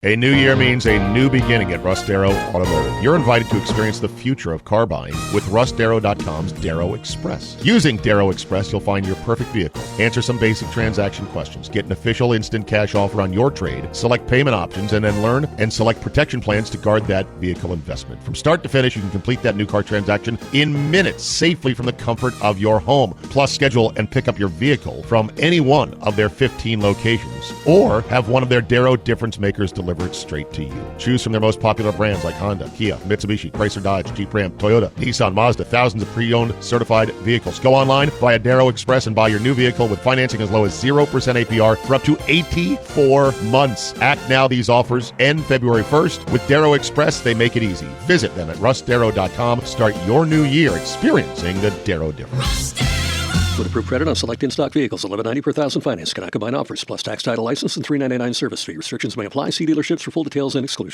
A new year means a new beginning at Russ Darrow Automotive. You're invited to experience the future of car buying with RussDarrow.com's Darrow Express. Using Darrow Express, you'll find your perfect vehicle, answer some basic transaction questions, get an official instant cash offer on your trade, select payment options, and then learn and select protection plans to guard that vehicle investment. From start to finish, you can complete that new car transaction in minutes, safely from the comfort of your home. Plus, schedule and pick up your vehicle from any one of their 15 locations, or have one of their Darrow difference makers deliver it straight to you. Choose from their most popular brands like Honda, Kia, Mitsubishi, Chrysler, Dodge, Jeep, Ram, Toyota, Nissan, Mazda, thousands of pre-owned certified vehicles. Go online via Darrow Express and buy your new vehicle with financing as low as 0% APR for up to 84 months. Act now. These offers end February 1st. With Darrow Express, they make it easy. Visit them at RussDarrow.com. Start your new year experiencing the Darrow difference. With approved credit on select in-stock vehicles, $11.90 per thousand finance. Cannot combine offers, plus tax, title, license, and $3.99 service fee. Restrictions may apply. See dealerships for full details and exclusions.